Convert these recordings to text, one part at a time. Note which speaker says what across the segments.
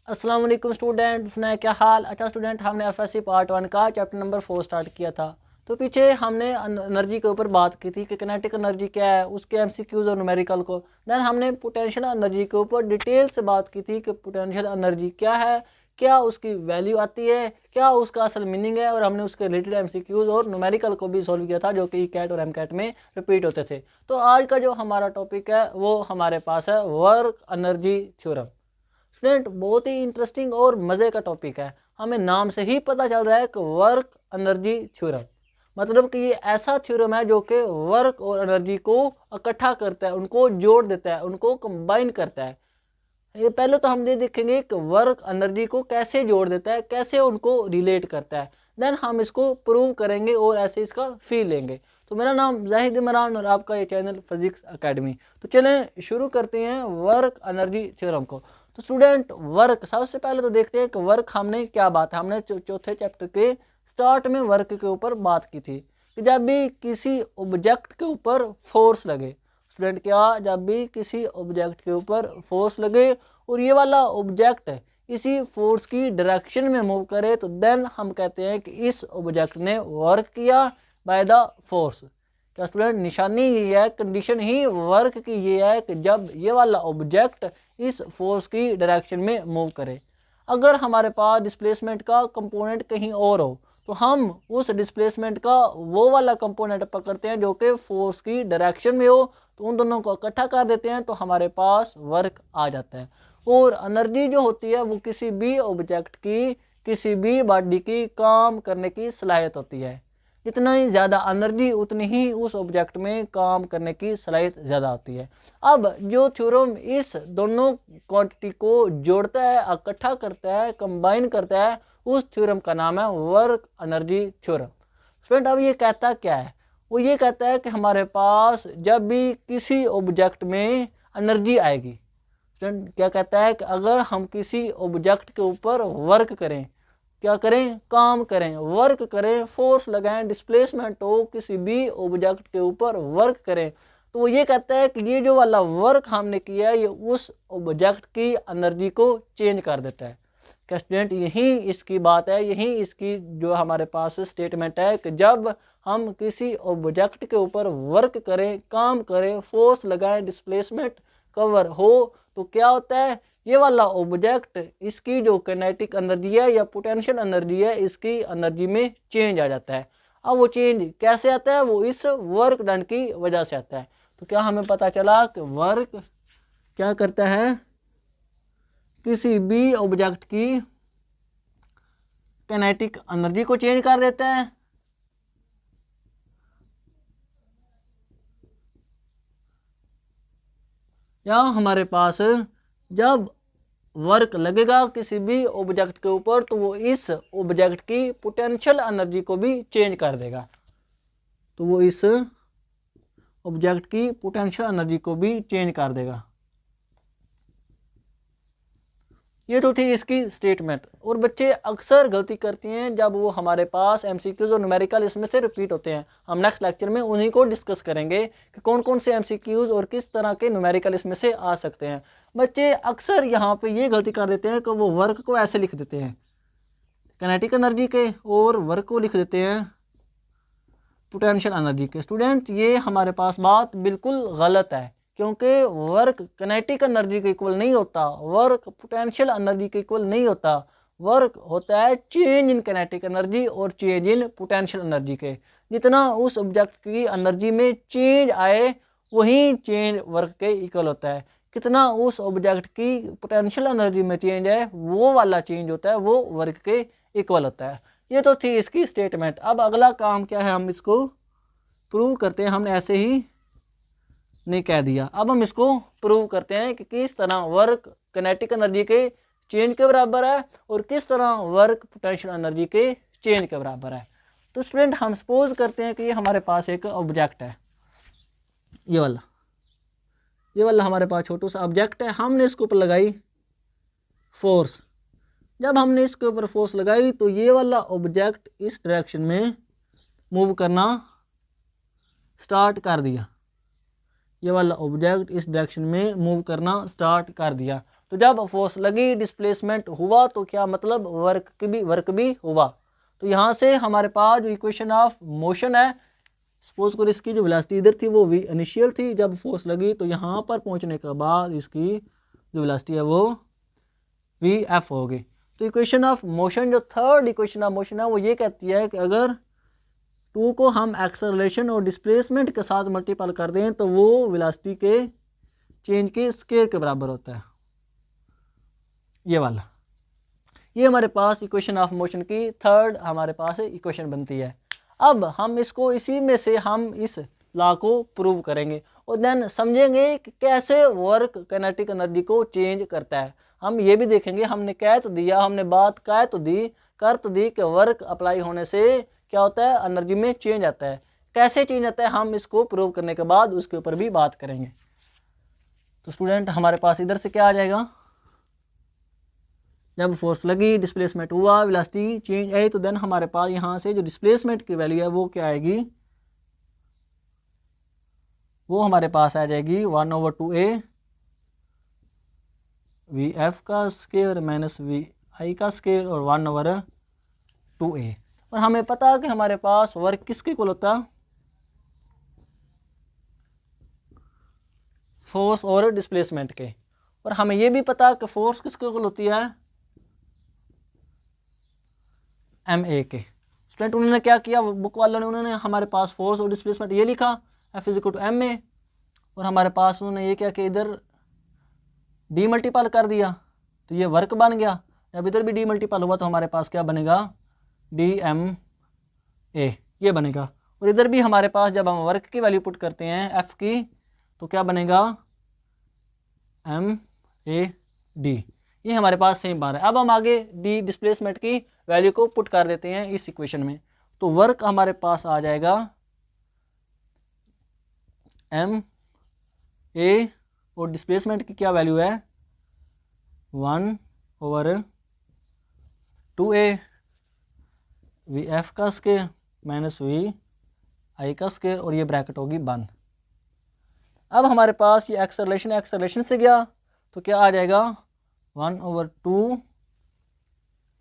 Speaker 1: अस्सलाम वालेकुम स्टूडेंट्स, ने क्या हाल। अच्छा स्टूडेंट, हमने एफएससी पार्ट 1 का चैप्टर नंबर 4 स्टार्ट किया था। तो पीछे हमने एनर्जी के ऊपर बात की थी कि किनेटिक एनर्जी क्या है, उसके एमसीक्यूज और न्यूमेरिकल को। देन हमने पोटेंशियल एनर्जी के ऊपर डिटेल से बात की थी कि पोटेंशियल एनर्जी क्या है, क्या उसकी वैल्यू आती है, क्या उसका असल मीनिंग है, और हमने उसके रिलेटेड एमसीक्यूज और न्यूमेरिकल को भी सॉल्व किया था जो कि कैट और एमकैट में रिपीट होते थे। तो आज का जो हमारा टॉपिक है वो हमारे पास है वर्क एनर्जी थ्योरम। स्टूडेंट, बहुत ही इंटरेस्टिंग और मज़े का टॉपिक है। हमें नाम से ही पता चल रहा है कि वर्क एनर्जी थ्योरम, मतलब कि ये ऐसा थ्योरम है जो कि वर्क और एनर्जी को इकट्ठा करता है, उनको जोड़ देता है, उनको कंबाइन करता है। ये पहले तो हम ये देखेंगे कि वर्क एनर्जी को कैसे जोड़ देता है, कैसे उनको रिलेट करता है। देन हम इसको प्रूव करेंगे और ऐसे इसका फील लेंगे। तो मेरा नाम जाहिद इमरान और आपका ये चैनल फिजिक्स एकेडमी। तो चलें शुरू करते हैं वर्क एनर्जी थ्योरम को। तो स्टूडेंट, वर्क सबसे पहले तो देखते हैं कि वर्क हमने क्या बात है। हमने चौथे चैप्टर के स्टार्ट में वर्क के ऊपर बात की थी कि जब भी किसी ऑब्जेक्ट के ऊपर फोर्स लगे, स्टूडेंट क्या, जब भी किसी ऑब्जेक्ट के ऊपर फोर्स लगे और ये वाला ऑब्जेक्ट इसी फोर्स की डायरेक्शन में मूव करे, तो देन हम कहते हैं कि इस ऑब्जेक्ट ने वर्क किया बाय द फोर्स। क्या स्टूडेंट, निशानी ये है, कंडीशन ही वर्क की ये है कि जब ये वाला ऑब्जेक्ट इस फोर्स की डायरेक्शन में मूव करे। अगर हमारे पास डिस्प्लेसमेंट का कंपोनेंट कहीं और हो तो हम उस डिस्प्लेसमेंट का वो वाला कंपोनेंट पकड़ते हैं जो कि फोर्स की डायरेक्शन में हो, तो उन दोनों को इकट्ठा कर देते हैं, तो हमारे पास वर्क आ जाता है। और एनर्जी जो होती है वो किसी भी ऑब्जेक्ट की, किसी भी बॉडी की काम करने की सलाहियत होती है। जितना ही ज़्यादा एनर्जी उतनी ही उस ऑब्जेक्ट में काम करने की सलाहियत ज़्यादा होती है। अब जो थ्योरम इस दोनों क्वांटिटी को जोड़ता है, इकट्ठा करता है, कंबाइन करता है, उस थ्योरम का नाम है वर्क एनर्जी थ्योरम। स्टूडेंट, अब ये कहता क्या है? वो ये कहता है कि हमारे पास जब भी किसी ऑब्जेक्ट में एनर्जी आएगी, स्टूडेंट क्या कहता है कि अगर हम किसी ऑब्जेक्ट के ऊपर वर्क करें, क्या करें, काम करें, वर्क करें, फोर्स लगाएं, डिस्प्लेसमेंट हो, किसी भी ऑब्जेक्ट के ऊपर वर्क करें, तो वो ये कहता है कि ये जो वाला वर्क हमने किया है ये उस ऑब्जेक्ट की एनर्जी को चेंज कर देता है। क्या स्टूडेंट, यही इसकी बात है, यही इसकी जो हमारे पास स्टेटमेंट है कि जब हम किसी ऑब्जेक्ट के ऊपर वर्क करें, काम करें, फोर्स लगाएं, डिस्प्लेसमेंट कवर हो, तो क्या होता है, ये वाला ऑब्जेक्ट इसकी जो काइनेटिक एनर्जी है या पोटेंशियल एनर्जी है, इसकी एनर्जी में चेंज आ जाता है। अब वो चेंज कैसे आता है? वो इस वर्क डन की वजह से आता है। तो क्या हमें पता चला कि वर्क क्या करता है, किसी भी ऑब्जेक्ट की काइनेटिक एनर्जी को चेंज कर देता है। या हमारे पास जब वर्क लगेगा किसी भी ऑब्जेक्ट के ऊपर तो वो इस ऑब्जेक्ट की पोटेंशियल एनर्जी को भी चेंज कर देगा, तो वो इस ऑब्जेक्ट की पोटेंशियल एनर्जी को भी चेंज कर देगा। ये तो थी इसकी स्टेटमेंट। और बच्चे अक्सर गलती करती हैं जब वो हमारे पास एमसीक्यूज और न्यूमेरिकल इसमें से रिपीट होते हैं। हम नेक्स्ट लेक्चर में उन्हीं को डिस्कस करेंगे कि कौन कौन से एमसीक्यूज और किस तरह के न्यूमेरिकल इसमें से आ सकते हैं। बच्चे अक्सर यहाँ पे ये गलती कर देते हैं कि वो वर्क को ऐसे लिख देते हैं, काइनेटिक एनर्जी के, और वर्क को लिख देते हैं पोटेंशियल एनर्जी के। स्टूडेंट, ये हमारे पास बात बिल्कुल गलत है, क्योंकि वर्क काइनेटिक एनर्जी के इक्वल नहीं होता, वर्क पोटेंशियल एनर्जी के इक्वल नहीं होता। वर्क होता है चेंज इन काइनेटिक एनर्जी और चेंज इन पोटेंशियल एनर्जी के। जितना उस ऑब्जेक्ट की एनर्जी में चेंज आए वही चेंज वर्क के इक्वल होता है। कितना उस ऑब्जेक्ट की पोटेंशियल एनर्जी में चेंज है वो वाला चेंज होता है, वो वर्क के इक्वल होता है। ये तो थी इसकी स्टेटमेंट। अब अगला काम क्या है, हम इसको प्रूव करते हैं। हमने ऐसे ही नहीं कह दिया, अब हम इसको प्रूव करते हैं कि किस तरह वर्क काइनेटिक एनर्जी के चेंज के बराबर है और किस तरह वर्क पोटेंशियल एनर्जी के चेंज के बराबर है। तो स्टूडेंट, हम सपोज करते हैं कि ये हमारे पास एक ऑब्जेक्ट है, ये वाला हमारे पास छोटू सा ऑब्जेक्ट है। हमने इसके ऊपर लगाई फोर्स। जब हमने इसके ऊपर फोर्स लगाई तो ये वाला ऑब्जेक्ट इस डायरेक्शन में मूव करना स्टार्ट कर दिया, ये वाला ऑब्जेक्ट इस डायरेक्शन में मूव करना स्टार्ट कर दिया। तो जब फोर्स लगी डिस्प्लेसमेंट हुआ, तो क्या मतलब वर्क भी हुआ। तो यहाँ से हमारे पास जो इक्वेशन ऑफ मोशन है, सपोज करो इसकी जो वेलोसिटी इधर थी वो v इनिशियल थी, जब फोर्स लगी तो यहाँ पर पहुँचने के बाद इसकी जो वेलोसिटी है वो vf होगी। तो इक्वेशन ऑफ मोशन, जो थर्ड इक्वेशन ऑफ मोशन है, वो ये कहती है कि अगर 2 को हम एक्सेलरेशन और डिस्प्लेसमेंट के साथ मल्टीपल कर दें तो वो वेलोसिटी के चेंज के स्केयर के बराबर होता है, ये वाला। ये हमारे पास इक्वेशन ऑफ मोशन की थर्ड हमारे पास इक्वेशन बनती है। अब हम इसको इसी में से हम इस लॉ को प्रूव करेंगे और देन समझेंगे कि कैसे वर्क काइनेटिक एनर्जी को चेंज करता है। हम ये भी देखेंगे, हमने कह तो दिया, हमने बात कह तो दी, कर तो दी कि वर्क अप्लाई होने से क्या होता है, एनर्जी में चेंज आता है। कैसे चेंज आता है हम इसको प्रूव करने के बाद उसके ऊपर भी बात करेंगे। तो स्टूडेंट हमारे पास इधर से क्या आ जाएगा, जब फोर्स लगी डिस्प्लेसमेंट हुआ वेलोसिटी चेंज आई, तो देन हमारे पास यहाँ से जो डिस्प्लेसमेंट की वैल्यू है वो क्या आएगी, वो हमारे पास आ जाएगी 1/2a vf का स्क्वायर माइनस vi का स्क्वायर और 1/2a। और हमें पता है कि हमारे पास वर्क किसके इक्वल होता है, फोर्स और डिस्प्लेसमेंट के। और हमें ये भी पता है कि फोर्स किसके इक्वल होती है, ma के। स्टूडेंट उन्होंने क्या किया, बुक वालों ने, उन्होंने हमारे पास फोर्स और डिस्प्लेसमेंट ये लिखा F = ma, और हमारे पास उन्होंने ये क्या कि इधर डी मल्टीपल कर दिया तो ये वर्क बन गया। जब इधर भी डी मल्टीपल हुआ तो हमारे पास क्या बनेगा, dma ये बनेगा। और इधर भी हमारे पास जब हम वर्क की वैल्यू पुट करते हैं F की तो क्या बनेगा, mad, ये हमारे पास सेम बार है। अब हम आगे डी डिस्प्लेसमेंट की वैल्यू को पुट कर देते हैं इस इक्वेशन में, तो वर्क हमारे पास आ जाएगा ma और डिस्प्लेसमेंट की क्या वैल्यू है 1/2a vf का स्क्वायर माइनस vi का स्क्वायर, और ये ब्रैकेट होगी बंद। अब हमारे पास ये एक्सेलरेशन से गया तो क्या आ जाएगा 1/2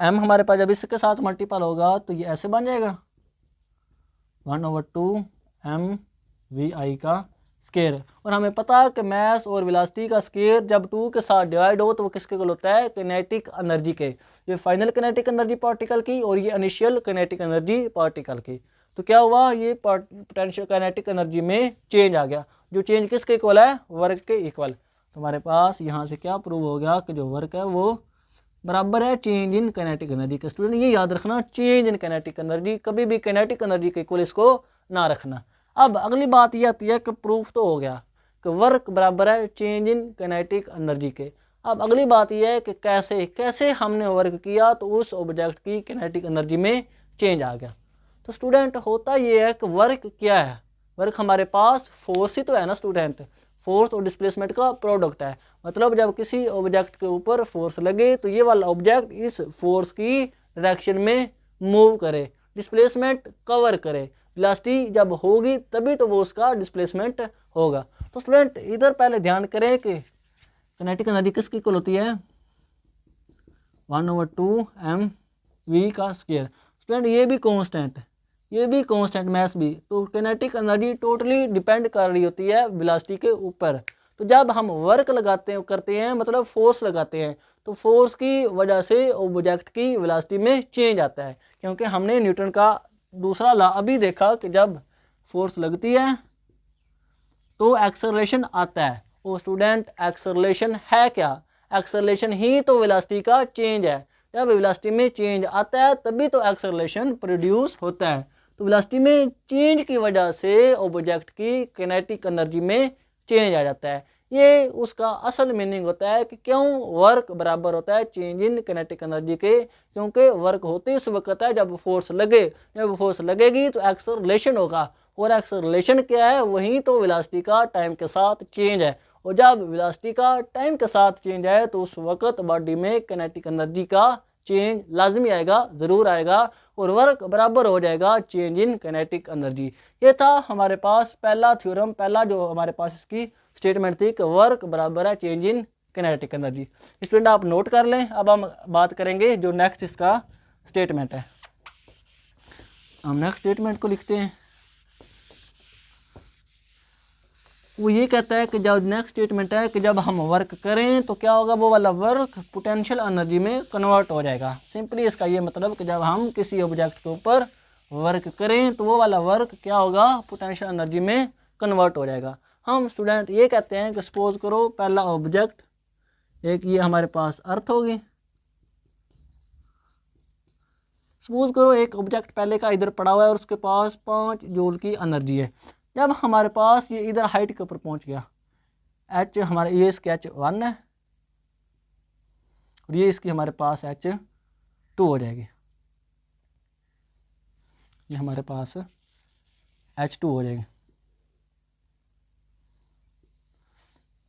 Speaker 1: m, हमारे पास जब इसके साथ मल्टीपल होगा तो ये ऐसे बन जाएगा 1/2 m vi का स्केयर। और हमें पता है कि मास और वेलोसिटी का स्केयर जब 2 के साथ डिवाइड हो तो वो किसके इक्वल होता है, काइनेटिक एनर्जी के। ये फाइनल काइनेटिक एनर्जी पार्टिकल की और ये इनिशियल काइनेटिक एनर्जी पार्टिकल की। तो क्या हुआ, ये पोटेंशियल काइनेटिक एनर्जी में चेंज आ गया, जो चेंज किसके इक्वल है, वर्क के इक्वल। तो हमारे पास यहाँ से क्या प्रूव हो गया कि जो वर्क है वो बराबर है चेंज इन काइनेटिक एनर्जी का। स्टूडेंट ये याद रखना, चेंज इन काइनेटिक एनर्जी, कभी भी काइनेटिक एनर्जी के इक्वल इसको ना रखना। अब अगली बात ये आती है कि प्रूफ तो हो गया कि वर्क बराबर है चेंज इन काइनेटिक एनर्जी के। अब अगली बात यह है कि कैसे हमने वर्क किया तो उस ऑब्जेक्ट की काइनेटिक एनर्जी में चेंज आ गया। तो स्टूडेंट होता ये है कि वर्क क्या है, वर्क हमारे पास फोर्स ही तो है ना स्टूडेंट, फोर्स और डिस्प्लेसमेंट का प्रोडक्ट है। मतलब जब किसी ऑब्जेक्ट के ऊपर फोर्स लगे तो ये वाला ऑब्जेक्ट इस फोर्स की डायरेक्शन में मूव करे, डिस्प्लेसमेंट कवर करे, वेलोसिटी जब होगी तभी तो वो उसका डिस्प्लेसमेंट होगा। तो स्टूडेंट इधर पहले ध्यान करें कि काइनेटिक एनर्जी किसकी इक्वल होती है 1/2 mv का स्क्वायर। स्टूडेंट ये भी कांस्टेंट, ये भी कांस्टेंट मैथ भी। तो काइनेटिक एनर्जी टोटली डिपेंड कर रही होती है वेलोसिटी के ऊपर। तो जब हम वर्क करते हैं मतलब फोर्स लगाते हैं तो फोर्स की वजह से ऑब्जेक्ट की वेलोसिटी में चेंज आता है, क्योंकि हमने न्यूटन का दूसरा लॉ अभी देखा कि जब फोर्स लगती है तो एक्सेलरेशन आता है। वो स्टूडेंट एक्सेलरेशन है क्या, एक्सेलरेशन ही तो वेलोसिटी का चेंज है। जब वेलोसिटी में चेंज आता है तभी तो एक्सेलरेशन प्रोड्यूस होता है। तो वेलोसिटी में चेंज की वजह से ऑब्जेक्ट की काइनेटिक एनर्जी में चेंज आ जाता है। ये उसका असल मीनिंग होता है कि क्यों वर्क बराबर होता है चेंज इन काइनेटिक एनर्जी के, क्योंकि वर्क होते उस वक्त है जब फोर्स लगे, जब फोर्स लगेगी तो एक्सेलरेशन होगा, और एक्सेलरेशन क्या है, वही तो वेलोसिटी का टाइम के साथ चेंज है। और जब वेलोसिटी का टाइम के साथ चेंज है तो उस वक्त बॉडी में काइनेटिक एनर्जी का चेंज लाजमी आएगा, ज़रूर आएगा, और वर्क बराबर हो जाएगा चेंज इन काइनेटिक एनर्जी। ये था हमारे पास पहला थ्योरम, पहला जो हमारे पास इसकी स्टेटमेंट थी कि वर्क बराबर है change in kinetic energy. Student आप नोट कर लें। अब हम बात करेंगे जो नेक्स्ट इसका स्टेटमेंट है। हम नेक्स्ट स्टेटमेंट को लिखते हैं। वो ये कहता है कि जब नेक्स्ट स्टेटमेंट है कि जब हम वर्क करें तो क्या होगा, वो वाला वर्क पोटेंशियल एनर्जी में कन्वर्ट हो जाएगा। सिंपली इसका ये मतलब कि जब हम किसी ऑब्जेक्ट के ऊपर वर्क करें तो वो वाला वर्क क्या होगा, पोटेंशियल एनर्जी में कन्वर्ट हो जाएगा। हम स्टूडेंट ये कहते हैं कि सपोज करो पहला ऑब्जेक्ट, एक ये हमारे पास अर्थ होगी। सपोज करो एक ऑब्जेक्ट पहले का इधर पड़ा हुआ है और उसके पास 5 जूल की एनर्जी है। जब हमारे पास ये इधर हाइट के ऊपर पहुंच गया, एच हमारे ये इसके H1 है और ये इसकी हमारे पास H2 हो जाएगी। ये हमारे पास H2 हो जाएगी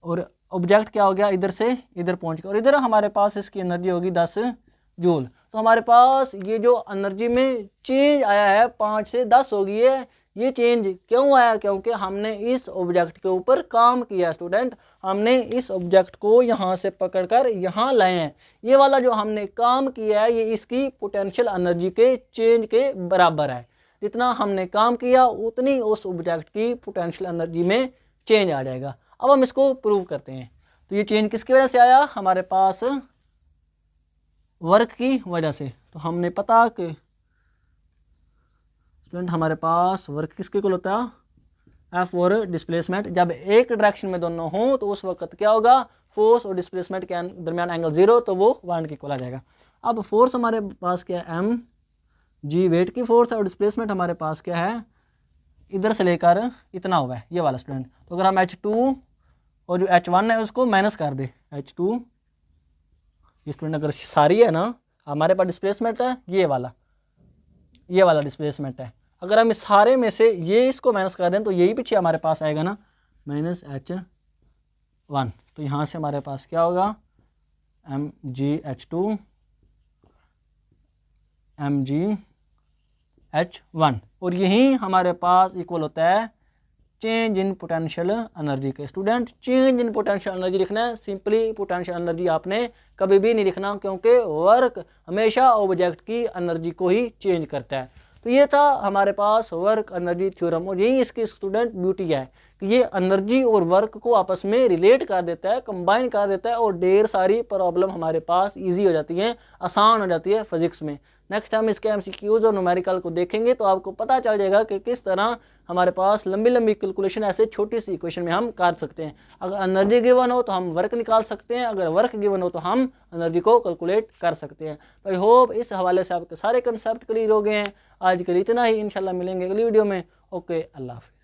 Speaker 1: और ऑब्जेक्ट क्या हो गया, इधर से इधर पहुंच गया और इधर हमारे पास इसकी एनर्जी होगी 10 जूल। तो हमारे पास ये जो एनर्जी में चेंज आया है 5 से 10 हो गई है। ये चेंज क्यों आया, क्योंकि हमने इस ऑब्जेक्ट के ऊपर काम किया स्टूडेंट। हमने इस ऑब्जेक्ट को यहाँ से पकड़कर यहाँ लाए हैं। ये वाला जो हमने काम किया है ये इसकी पोटेंशियल एनर्जी के चेंज के बराबर है। जितना हमने काम किया उतनी उस ऑब्जेक्ट की पोटेंशियल एनर्जी में चेंज आ जाएगा। अब हम इसको प्रूव करते हैं। तो ये चेंज किसकी वजह से आया, हमारे पास वर्क की वजह से। तो हमने पता कि स्टूडेंट हमारे पास वर्क किसके इक्वल होता है, एफ और डिस्प्लेसमेंट। जब एक डायरेक्शन में दोनों हों तो उस वक्त क्या होगा, फोर्स और डिस्प्लेसमेंट के दरमियान एंगल 0, तो वो 1 के इक्वल आ जाएगा। अब फोर्स हमारे पास क्या है, एम जी वेट की फोर्स है और डिस्प्लेसमेंट हमारे पास क्या है, इधर से लेकर इतना हुआ है ये वाला स्टूडेंट। तो अगर हम H2 और जो H1 है उसको माइनस कर दे, H2 ये स्टूडेंट अगर सारी है ना, हमारे पास डिस्प्लेसमेंट है ये वाला डिस्प्लेसमेंट है। अगर हम इस सारे में से ये इसको माइनस कर दें तो यही पीछे हमारे पास आएगा ना, माइनस H1। तो यहाँ से हमारे पास क्या होगा, mgH2 mgH1 और यही हमारे पास इक्वल होता है चेंज इन पोटेंशियल एनर्जी के। Student change in potential energy लिखना है, सिंपली पोटेंशियल एनर्जी आपने कभी भी नहीं लिखना, क्योंकि वर्क हमेशा ऑब्जेक्ट की एनर्जी को ही चेंज करता है। तो ये था हमारे पास वर्क एनर्जी थ्योरम और यही इसकी स्टूडेंट ब्यूटी है कि ये एनर्जी और वर्क को आपस में रिलेट कर देता है, कंबाइन कर देता है और ढेर सारी प्रॉब्लम हमारे पास ईजी हो जाती हैं, आसान हो जाती है फिजिक्स में। नेक्स्ट टाइम इसके MCQs और न्यूमेरिकल को देखेंगे तो आपको पता चल जाएगा कि किस तरह हमारे पास लंबी लंबी कैलकुलेशन ऐसे छोटी सी इक्वेशन में हम कर सकते हैं। अगर एनर्जी गिवन हो तो हम वर्क निकाल सकते हैं, अगर वर्क गिवन हो तो हम एनर्जी को कैलकुलेट कर सकते हैं। तो आई होप इस हवाले से आपके सारे कंसेप्ट क्लियर हो गए हैं। आज के लिए इतना ही, इंशाल्लाह मिलेंगे अगली वीडियो में। ओके, अल्लाह हाफ़िज़।